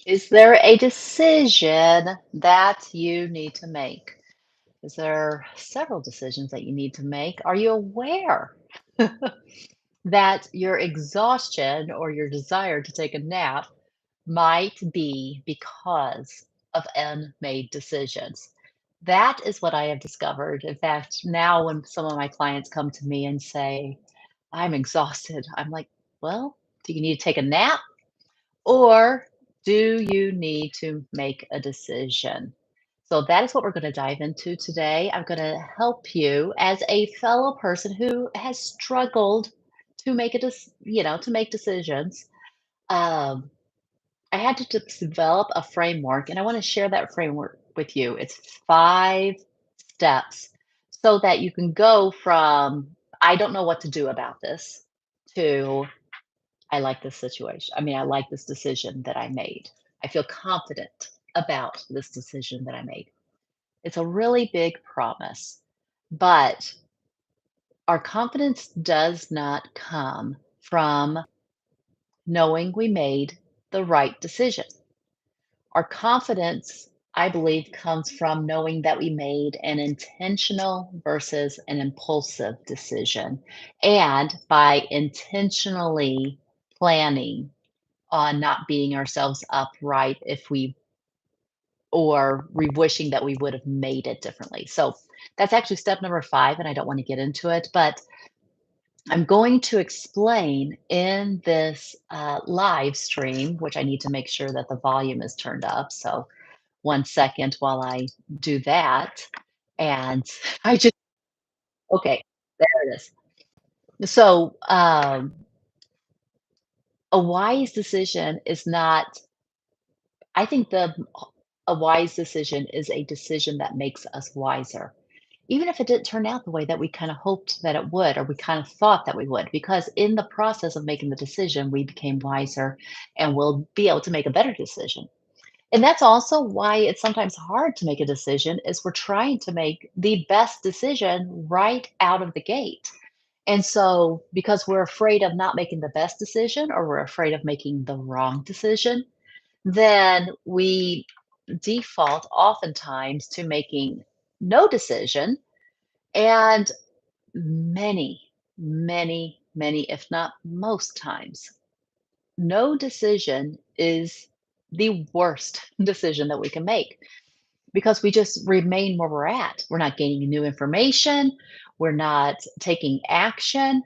Is there a decision that you need to make? Is there several decisions that you need to make? Are you aware that your exhaustion or your desire to take a nap might be because of unmade decisions? That is what I have discovered. In fact, now when some of my clients come to me and say, I'm exhausted, I'm like, well, do you need to take a nap? Or do you need to make a decision? So that is what we're going to dive into today. I'm going to help you as a fellow person who has struggled to make to make decisions. Um, I had to just develop a framework, and I want to share that framework with you. It's 5 steps so that you can go from I don't know what to do about this to I like this situation. I mean, I like this decision that I made. I feel confident about this decision that I made. It's a really big promise, but our confidence does not come from knowing we made the right decision. Our confidence, I believe, comes from knowing that we made an intentional versus an impulsive decision. And by intentionally planning on not beating ourselves up, right, if we or wishing that we would have made it differently. So that's actually step number 5, and I don't want to get into it, but I'm going to explain in this live stream, which I need to make sure that the volume is turned up. So 1 second while I do that. And I just, okay, there it is. So a wise decision is not, I think a wise decision is a decision that makes us wiser. Even if it didn't turn out the way that we kind of hoped that it would, or we kind of thought that we would, because in the process of making the decision, we became wiser and we'll be able to make a better decision. And that's also why it's sometimes hard to make a decision is we're trying to make the best decision right out of the gate. And so because we're afraid of not making the best decision or we're afraid of making the wrong decision, then we default oftentimes to making no decision. And many, many, if not most times, no decision is the worst decision that we can make because we just remain where we're at. We're not gaining new information. We're not taking action.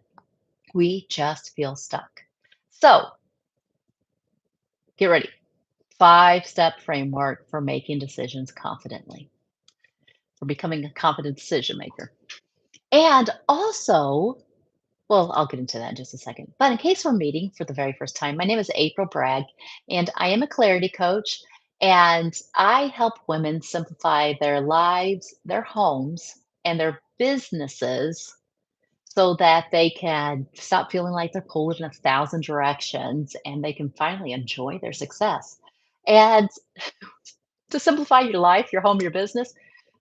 We just feel stuck. So get ready. 5 step framework for making decisions confidently, for becoming a confident decision maker. And also, well, I'll get into that in just a second. But in case we're meeting for the very first time, my name is April Bragg, and I am a clarity coach. And I help women simplify their lives, their homes, and their businesses so that they can stop feeling like they're pulled in 1,000 directions and they can finally enjoy their success. And to simplify your life, your home, your business,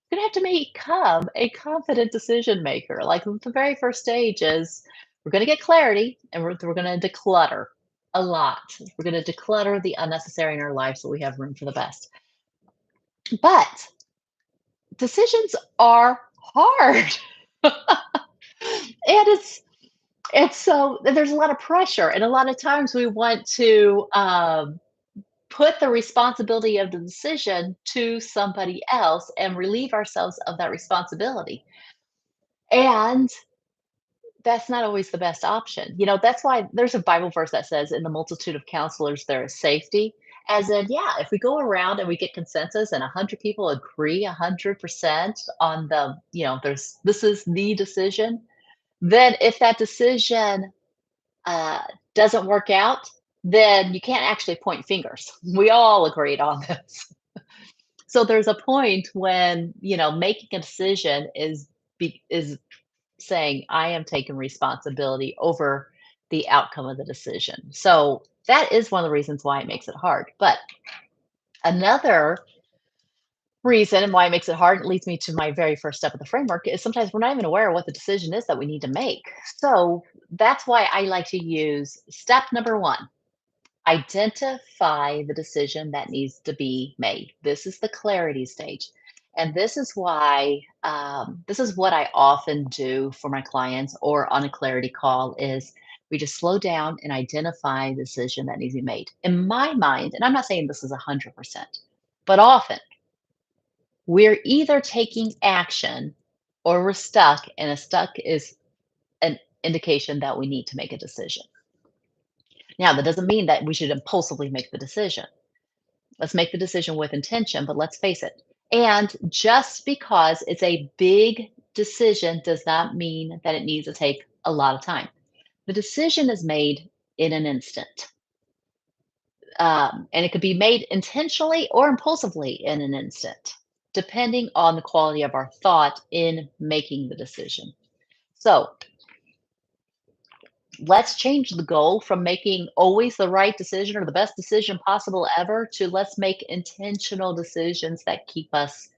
you're gonna have to become a confident decision maker. Like the very first stage is we're gonna get clarity and we're gonna declutter a lot. We're gonna declutter the unnecessary in our life so we have room for the best. But decisions are hard. And it's so there's a lot of pressure and a lot of times we want to put the responsibility of the decision to somebody else and relieve ourselves of that responsibility. And that's not always the best option. That's why there's a Bible verse that says, "In the multitude of counselors, there is safety." As in, yeah, if we go around and we get consensus and 100 people agree 100% on this is the decision, then if that decision uh, doesn't work out, then you can't actually point fingers. We all agreed on this. So there's a point when, making a decision is saying, I am taking responsibility over the outcome of the decision. So that is one of the reasons why it makes it hard. But another reason and why it makes it hard, it leads me to my very first step of the framework, is sometimes we're not even aware of what the decision is that we need to make. So that's why I like to use step number 1. Identify the decision that needs to be made. This is the clarity stage. And this is what I often do for my clients or on a clarity call is we just slow down and identify the decision that needs to be made. In my mind, and I'm not saying this is 100%, but often we're either taking action or we're stuck, and a stuck is an indication that we need to make a decision. Now, that doesn't mean that we should impulsively make the decision. Let's make the decision with intention, but let's face it. And just because it's a big decision does not mean that it needs to take a lot of time. The decision is made in an instant. And it could be made intentionally or impulsively in an instant, depending on the quality of our thought in making the decision. So let's change the goal from making always the right decision or the best decision possible ever to let's make intentional decisions that keep us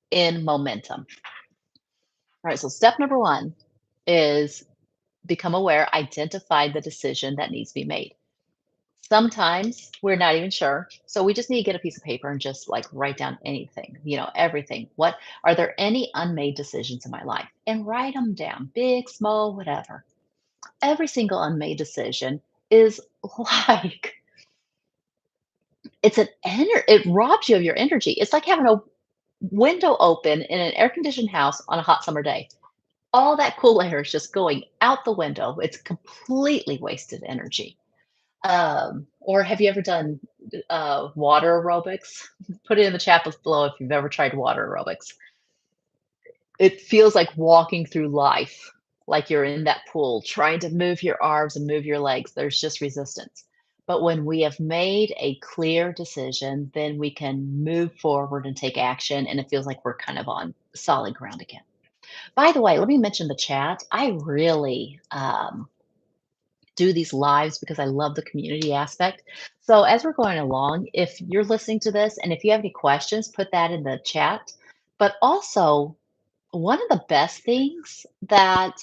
in momentum. All right, so step number one is become aware, identify the decision that needs to be made. Sometimes we're not even sure. So we just need to get a piece of paper and just like write down anything, everything. What are there any unmade decisions in my life? And write them down, big, small, whatever. Every single unmade decision is like it robs you of your energy. It's like having a window open in an air conditioned house on a hot summer day. All that cool air is just going out the window. It's completely wasted energy. Or have you ever done water aerobics? Put it in the chat below if you've ever tried water aerobics. It feels like walking through life, like you're in that pool, trying to move your arms and move your legs. There's just resistance. But when we have made a clear decision, then we can move forward and take action, and it feels like we're kind of on solid ground again. By the way, let me mention the chat. I really do these lives because I love the community aspect. So as we're going along, if you're listening to this and if you have any questions, put that in the chat. But also, one of the best things that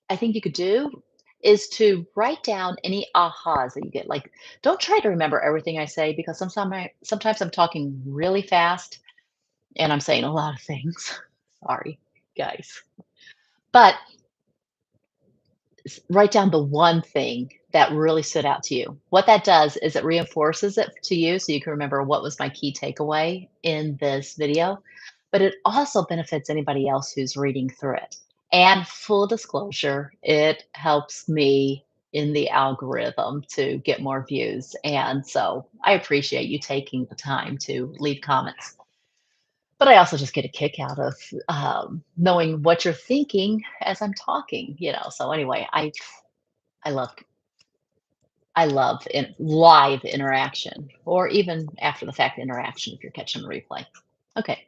I think you could do is to write down any ahas that you get. Like, don't try to remember everything I say because sometimes I'm talking really fast and I'm saying a lot of things. Sorry, guys. But write down the one thing that really stood out to you. What that does is it reinforces it to you so you can remember what was my key takeaway in this video, but it also benefits anybody else who's reading through it. And full disclosure, it helps me in the algorithm to get more views. And so I appreciate you taking the time to leave comments. But I also just get a kick out of knowing what you're thinking as I'm talking. So anyway, I love live interaction or even after the fact interaction if you're catching the replay. Okay.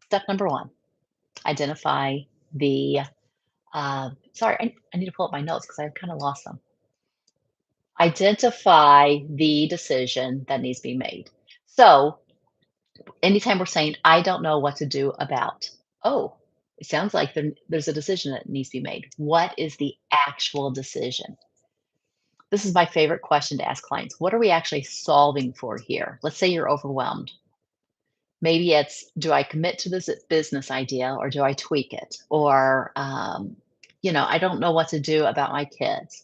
Step number one, identify the, sorry, I need to pull up my notes because I've kind of lost them. Identify the decision that needs to be made. So anytime we're saying, I don't know what to do about, oh, it sounds like there's a decision that needs to be made. What is the actual decision? This is my favorite question to ask clients. What are we actually solving for here? Let's say you're overwhelmed. Maybe it's, do I commit to this business idea or do I tweak it? Or, I don't know what to do about my kids.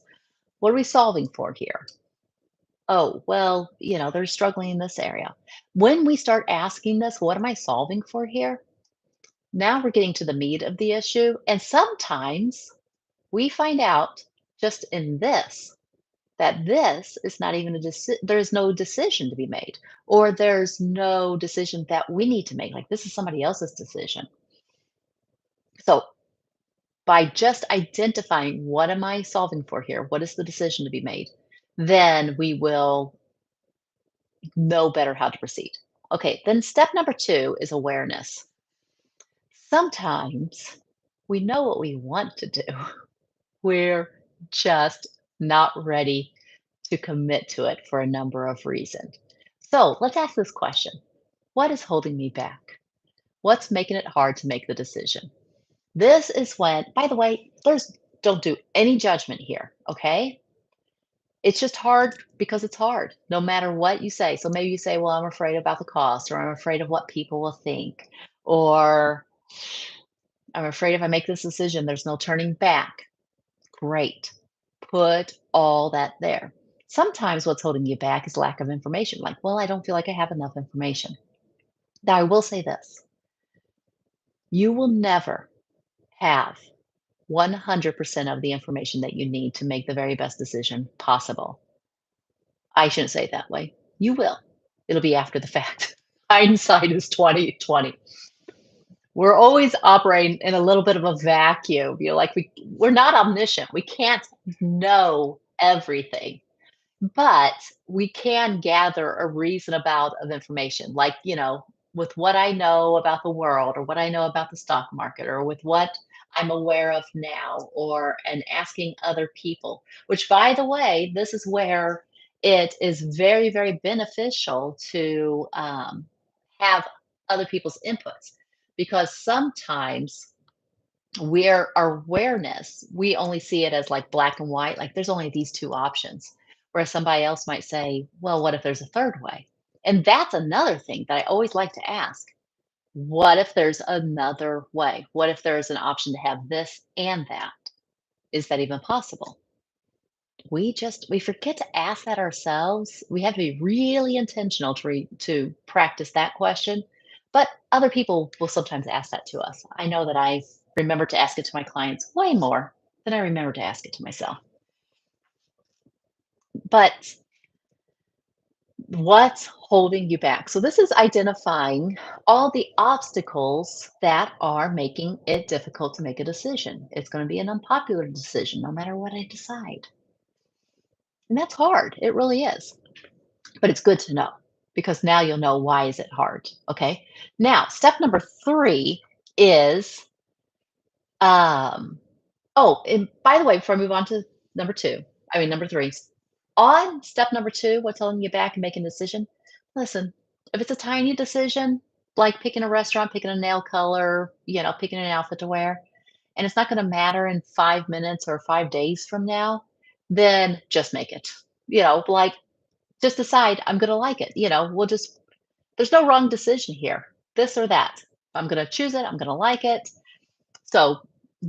What are we solving for here? Oh, well, they're struggling in this area. When we start asking this, what am I solving for here? Now we're getting to the meat of the issue. And sometimes we find out just in this that this is not even there's no decision to be made, or there's no decision that we need to make. Like this is somebody else's decision. So by just identifying what am I solving for here? What is the decision to be made? Then we will know better how to proceed. Okay, then step number two is awareness. Sometimes we know what we want to do. We're just not ready to commit to it for a number of reasons. So let's ask this question. What is holding me back? What's making it hard to make the decision? This is when, by the way, don't do any judgment here, okay? It's just hard because it's hard, no matter what you say. So maybe you say, "Well, I'm afraid about the cost," or "I'm afraid of what people will think," or "I'm afraid if I make this decision, there's no turning back." Great. Put all that there. Sometimes what's holding you back is lack of information, like, "Well, I don't feel like I have enough information." Now, I will say this, you will never have 100% of the information that you need to make the very best decision possible. I shouldn't say it that way. You will. It'll be after the fact. Hindsight is 20/20. We're always operating in a little bit of a vacuum. Like we're not omniscient. We can't know everything. But we can gather a reasonable amount of information, like, with what I know about the world or what I know about the stock market or with what I'm aware of now or and asking other people, which by the way, this is where it is very, very beneficial to have other people's inputs because sometimes where our awareness, we only see it as like black and white, like there's only these two options. Whereas somebody else might say, well, what if there's a third way? And that's another thing that I always like to ask. What if there's another way? What if there's an option to have this and that? Is that even possible? We forget to ask that ourselves. We have to be really intentional to practice that question. But other people will sometimes ask that to us. I know that I remember to ask it to my clients way more than I remember to ask it to myself. But what's holding you back? So this is identifying all the obstacles that are making it difficult to make a decision. It's going to be an unpopular decision no matter what I decide. And that's hard. It really is. But it's good to know because now you'll know why is it hard. Okay. Now, step number 3 is oh, and by the way, before I move on to number 2, I mean number 3, on step number 2, what's holding you back and making a decision? Listen, if it's a tiny decision, like picking a restaurant, picking a nail color, picking an outfit to wear, and it's not going to matter in 5 minutes or 5 days from now, then just make it. Like just decide I'm gonna like it, we'll just there's no wrong decision here, this or that. I'm gonna choose it, I'm gonna like it. So,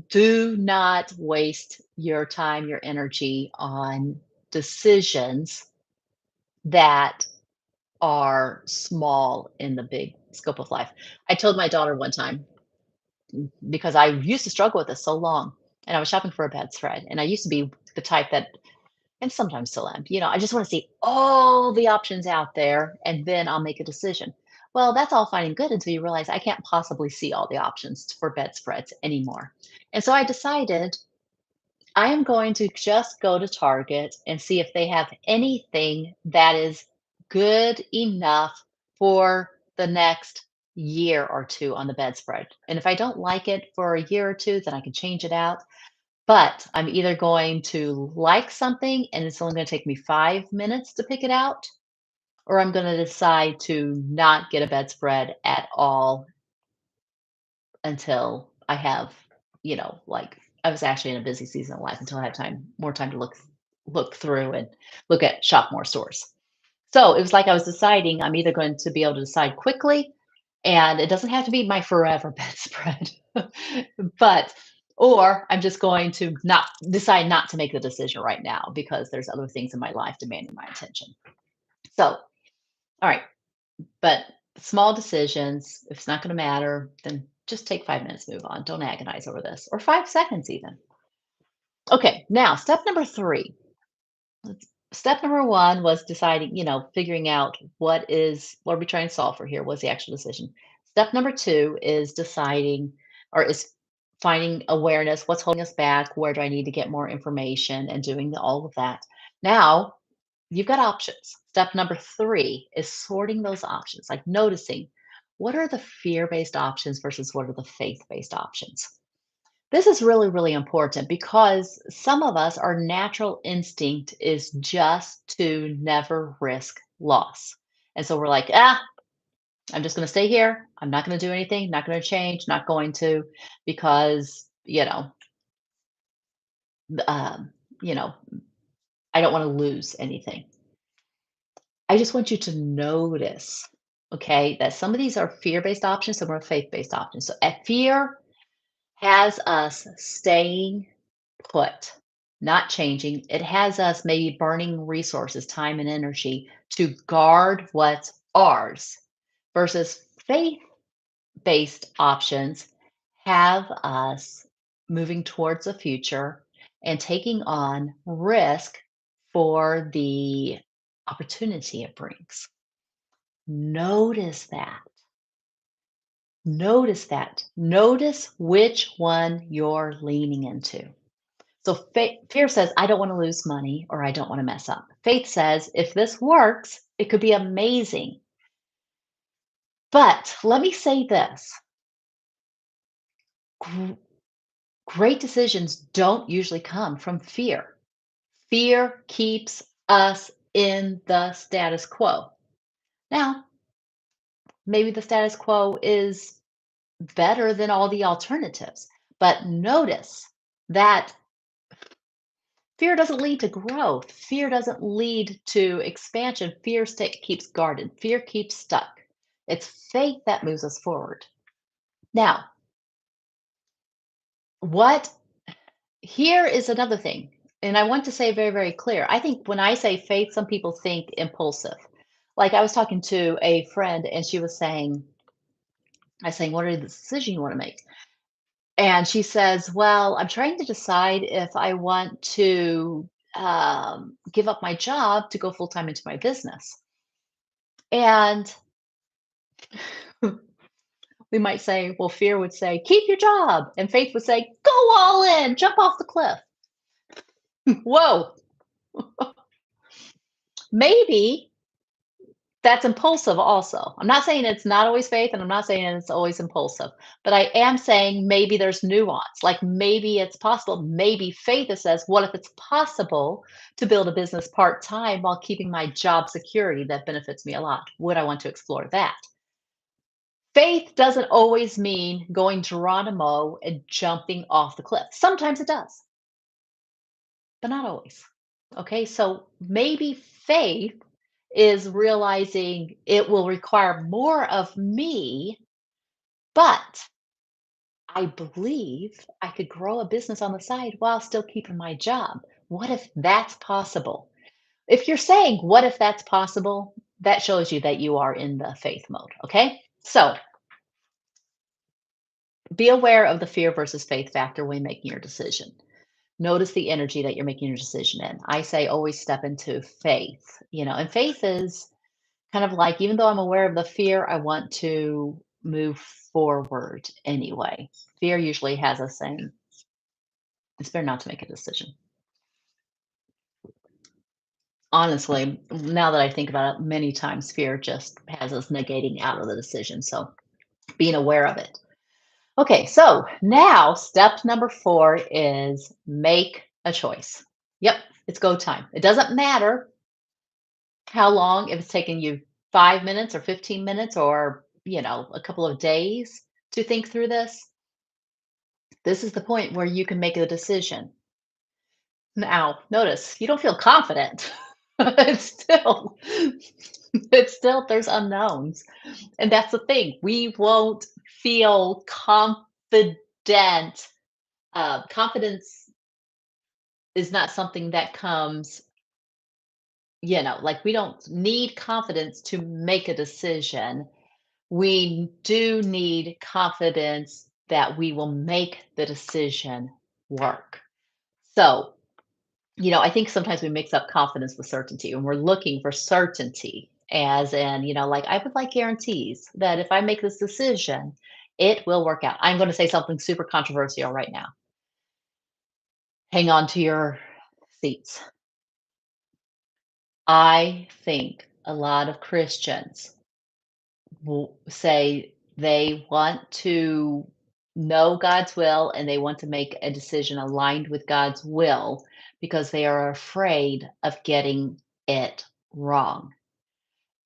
do not waste your time, your energy on decisions that are small in the big scope of life. I told my daughter one time, because I used to struggle with this so long, and I was shopping for a bedspread, and I used to be the type that and sometimes still am. I just want to see all the options out there and then I'll make a decision. Well, that's all fine and good until you realize I can't possibly see all the options for bedspreads anymore. And so I decided I am going to just go to Target and see if they have anything that is good enough for the next year or two on the bedspread. And if I don't like it for a year or two, then I can change it out. But I'm either going to like something and it's only gonna take me 5 minutes to pick it out, or I'm gonna decide to not get a bedspread at all until I have, like I was actually in a busy season of life until I had more time to look through and shop more stores. So it was like I was deciding I'm either going to be able to decide quickly, and it doesn't have to be my forever bedspread, but or I'm just going to not decide not to make the decision right now because there's other things in my life demanding my attention. So, all right, but small decisions, if it's not going to matter, then just take 5 minutes, move on. Don't agonize over this, or 5 seconds even. Okay, now step number 3. Step number 1 was deciding, figuring out what are we trying to solve for here? What's the actual decision? Step number 2 is deciding or is finding awareness, what's holding us back, where do I need to get more information and doing all of that. Now, you've got options. Step number 3 is sorting those options, like noticing what are the fear-based options versus what are the faith-based options. This is really, really important because some of us, our natural instinct is just to never risk loss. And so we're like, I'm just going to stay here. I'm not going to do anything, not going to change, not going to, because, um, you know, I don't want to lose anything. I just want you to notice, okay, that some of these are fear-based options, some are faith-based options. So fear has us staying put, not changing. It has us maybe burning resources, time and energy to guard what's ours versus faith-based options have us moving towards the future and taking on risk for the opportunity it brings. Notice that. Notice that. Notice which one you're leaning into. So fear says, I don't want to lose money or I don't want to mess up. Faith says, if this works, it could be amazing. But let me say this, gr- great decisions don't usually come from fear. Fear keeps us in the status quo. Now, maybe the status quo is better than all the alternatives. But notice that fear doesn't lead to growth. Fear doesn't lead to expansion. Keeps guarded. Fear keeps stuck. It's faith that moves us forward. Now, what here is another thing. And I want to say very, very clear. I think when I say faith, some people think impulsive. Like I was talking to a friend and she was saying, I was saying, what are the decisions you want to make? And she says, "Well, I'm trying to decide if I want to give up my job to go full time into my business." And we might say, well, fear would say, "Keep your job," and faith would say, "Go all in, jump off the cliff." Whoa, maybe that's impulsive also. I'm not saying it's not always faith, and I'm not saying it's always impulsive, but I am saying maybe there's nuance. Like maybe it's possible. Maybe faith that says, what if it's possible to build a business part time while keeping my job security that benefits me a lot? Would I want to explore that? Faith doesn't always mean going Geronimo and jumping off the cliff. Sometimes it does, but not always. Okay, so maybe faith is realizing it will require more of me, but I believe I could grow a business on the side while still keeping my job. What if that's possible? If you're saying, what if that's possible? That shows you that you are in the faith mode. Okay. So be aware of the fear versus faith factor when making your decision. Notice the energy that you're making your decision in. I say always step into faith, and faith is kind of like, even though I'm aware of the fear, I want to move forward anyway. Fear usually has us saying, it's better not to make a decision. Honestly, now that I think about it, many times fear just has us negating out of the decision. So being aware of it. Okay, so now step number 4 is make a choice. Yep, it's go time. It doesn't matter how long, if it's taking you 5 minutes or 15 minutes or, a couple of days to think through this. This is the point where you can make a decision. Now, notice you don't feel confident. It's still it's still there's unknowns. And that's the thing. We won't feel confident. Confidence is not something that comes, like we don't need confidence to make a decision. We do need confidence that we will make the decision work. So, I think sometimes we mix up confidence with certainty and we're looking for certainty, as in, like I would like guarantees that if I make this decision, it will work out. I'm going to say something super controversial right now. Hang on to your seats. I think a lot of Christians will say they want to know God's will and they want to make a decision aligned with God's will because they are afraid of getting it wrong.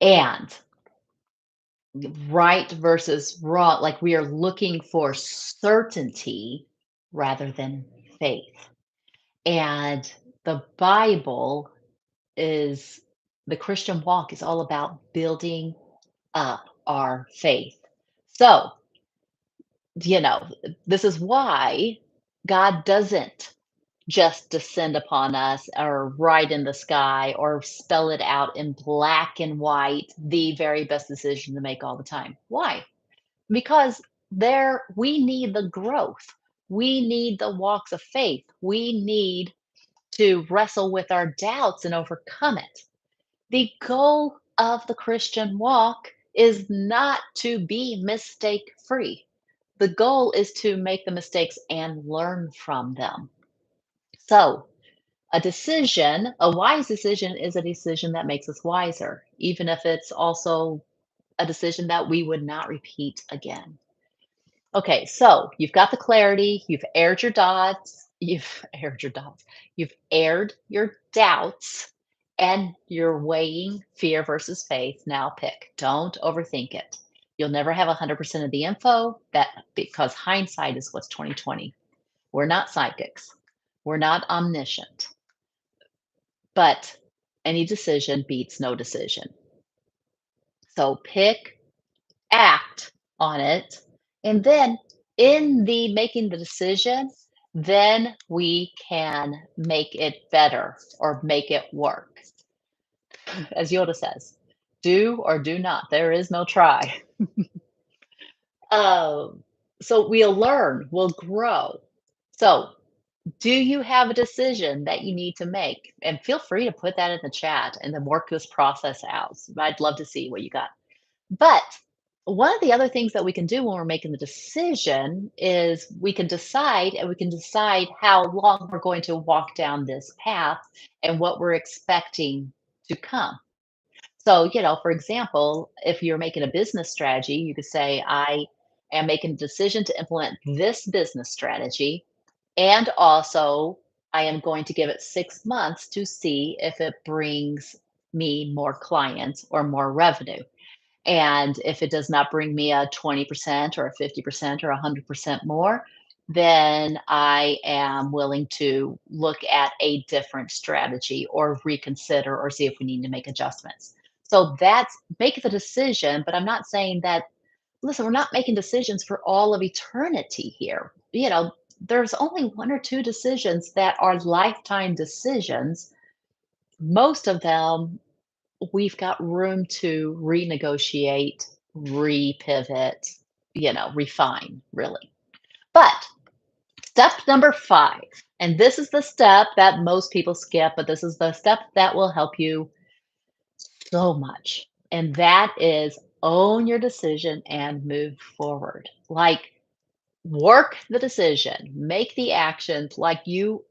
And right versus wrong, like we are looking for certainty rather than faith. And the Bible is the Christian walk is all about building up our faith. So, you know, this is why God doesn't just descend upon us or write in the sky or spell it out in black and white, the very best decision to make all the time. Why? Because there we need the growth. We need the walks of faith. We need to wrestle with our doubts and overcome it. The goal of the Christian walk is not to be mistake free. The goal is to make the mistakes and learn from them. So, a wise decision is a decision that makes us wiser, even if it's also a decision that we would not repeat again. Okay, so you've got the clarity, you've aired your dots, you've aired your dots, you've aired your doubts, and you're weighing fear versus faith. Now pick. Don't overthink it. You'll never have 100% of the info that because hindsight is what's 2020. We're not psychics. We're not omniscient. But any decision beats no decision. So pick, act on it, and then in the making the decision, then we can make it better or make it work. As Yoda says, do or do not. There is no try. Um, so we'll learn, we'll grow. So, do you have a decision that you need to make? And feel free to put that in the chat and then work this process out. I'd love to see what you got. But one of the other things that we can do when we're making the decision is we can decide how long we're going to walk down this path and what we're expecting to come. So, for example, if you're making a business strategy, you could say, I am making a decision to implement this business strategy. And also, I am going to give it 6 months to see if it brings me more clients or more revenue. And if it does not bring me a 20% or a 50% or 100% more, then I am willing to look at a different strategy or reconsider or see if we need to make adjustments. So that's make the decision, but I'm not saying that, listen, we're not making decisions for all of eternity here. There's only one or two decisions that are lifetime decisions. Most of them we've got room to renegotiate, repivot, refine, really. But step number 5, and this is the step that most people skip, but this is the step that will help you so much. And that is own your decision and move forward. Like, work the decision, make the actions you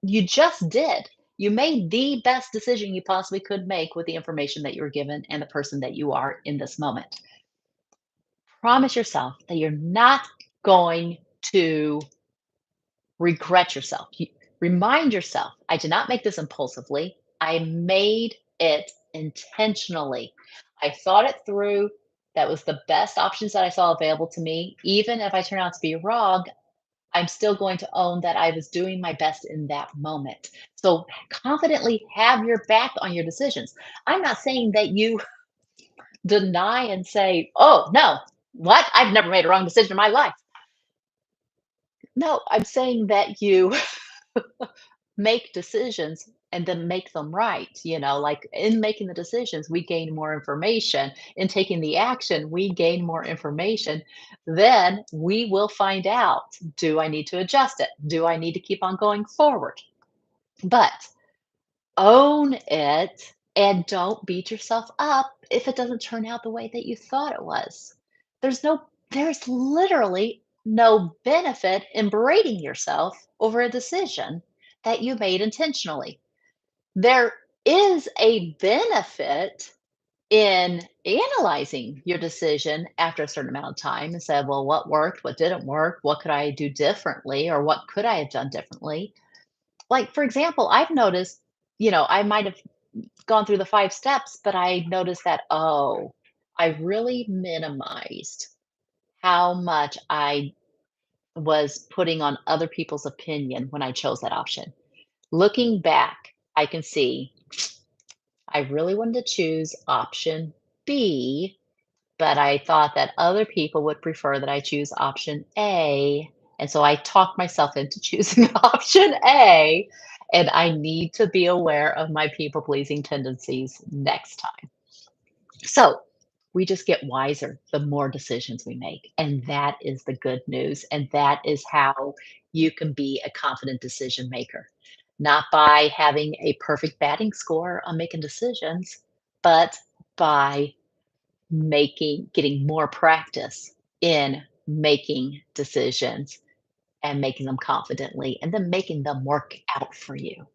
just did. You made the best decision you possibly could make with the information that you were given and the person that you are in this moment. Promise yourself that you're not going to regret yourself. Remind yourself, I did not make this impulsively. I made it intentionally. I thought it through. That was the best options that I saw available to me. Even if I turn out to be wrong, I'm still going to own that I was doing my best in that moment. So confidently have your back on your decisions. I'm not saying that you deny and say, oh, no, what? I've never made a wrong decision in my life. No, I'm saying that you make decisions and then make them right. Like in making the decisions, we gain more information. In taking the action, we gain more information. Then we will find out, do I need to adjust it? Do I need to keep on going forward? But own it and don't beat yourself up if it doesn't turn out the way that you thought it was. There's literally no benefit in berating yourself over a decision that you made intentionally. There is a benefit in analyzing your decision after a certain amount of time and say, well, what worked, what didn't work, what could I do differently, or what could I have done differently? Like, for example, I've noticed, I might have gone through the 5 steps, but I noticed that, oh, I really minimized how much I was putting on other people's opinion when I chose that option. Looking back, I can see I really wanted to choose option B, but I thought that other people would prefer that I choose option A. And so I talked myself into choosing option A, and I need to be aware of my people pleasing tendencies next time. So we just get wiser the more decisions we make. And that is the good news. And that is how you can be a confident decision maker. Not by having a perfect batting score on making decisions, but by getting more practice in making decisions and making them confidently and then making them work out for you.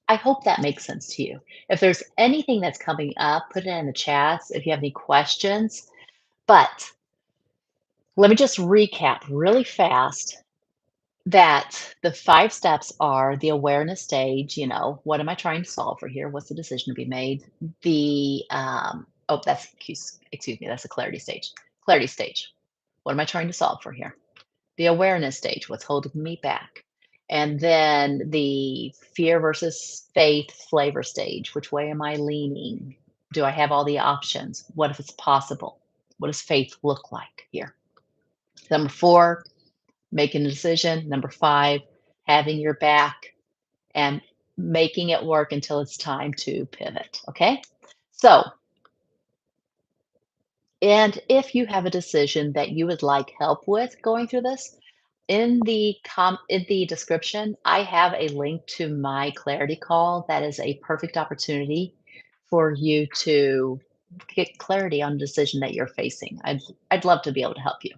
I hope that makes sense to you. If there's anything that's coming up, put it in the chats if you have any questions. But let me just recap really fast that the 5 steps are the awareness stage, what am I trying to solve for here? What's the decision to be made? That's excuse me, that's the clarity stage. Clarity stage. What am I trying to solve for here? The awareness stage, what's holding me back? And then the fear versus faith flavor stage, which way am I leaning? Do I have all the options? What if it's possible? What does faith look like here? Number 4, making a decision. Number 5, having your back and making it work until it's time to pivot. Okay. So, and if you have a decision that you would like help with going through this, in the description, I have a link to my clarity call that is a perfect opportunity for you to get clarity on the decision that you're facing. I'd love to be able to help you.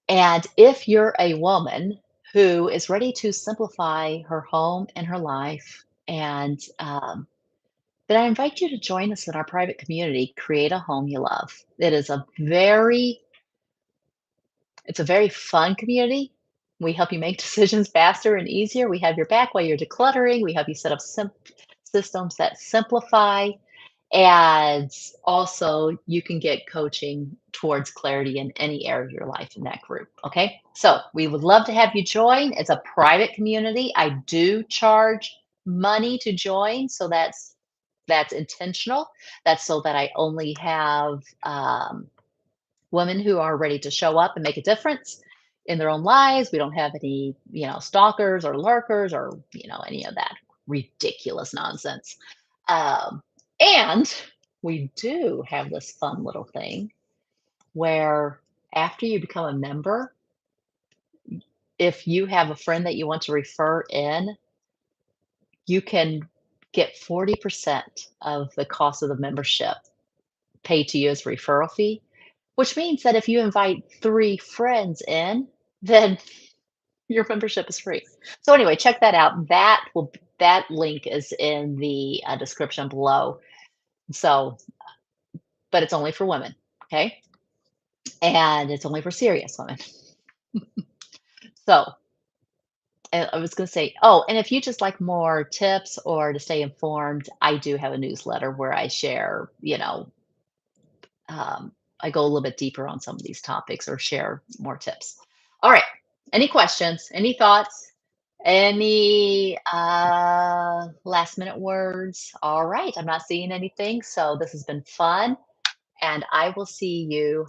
And if you're a woman who is ready to simplify her home and her life, and then I invite you to join us in our private community, Create a Home You Love. It's a very fun community. We help you make decisions faster and easier. We have your back while you're decluttering. We help you set up systems that simplify. And also, you can get coaching towards clarity in any area of your life in that group. Okay. So we would love to have you join. It's a private community. I do charge money to join. So that's intentional. That's so that I only have women who are ready to show up and make a difference in their own lives. We don't have any, stalkers or lurkers or, any of that ridiculous nonsense. And we do have this fun little thing where after you become a member, if you have a friend that you want to refer in, you can get 40% of the cost of the membership paid to you as a referral fee, which means that if you invite 3 friends in, then your membership is free. So anyway, check that out. That link is in the description below. So, but it's only for women, okay? And it's only for serious women. So, I was going to say, oh, and if you just like more tips or to stay informed, I do have a newsletter where I share, I go a little bit deeper on some of these topics or share more tips. All right. Any questions? Any thoughts? Any last minute words? All right. I'm not seeing anything. So this has been fun. And I will see you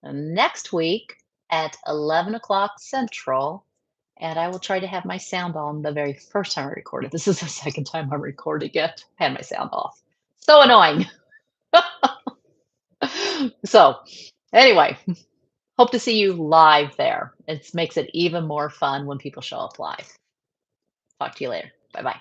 next week at 11 o'clock Central. And I will try to have my sound on the very first time I recorded. This is the second time I'm recording it. I had my sound off. So annoying. So anyway, hope to see you live there. It makes it even more fun when people show up live. Talk to you later. Bye bye.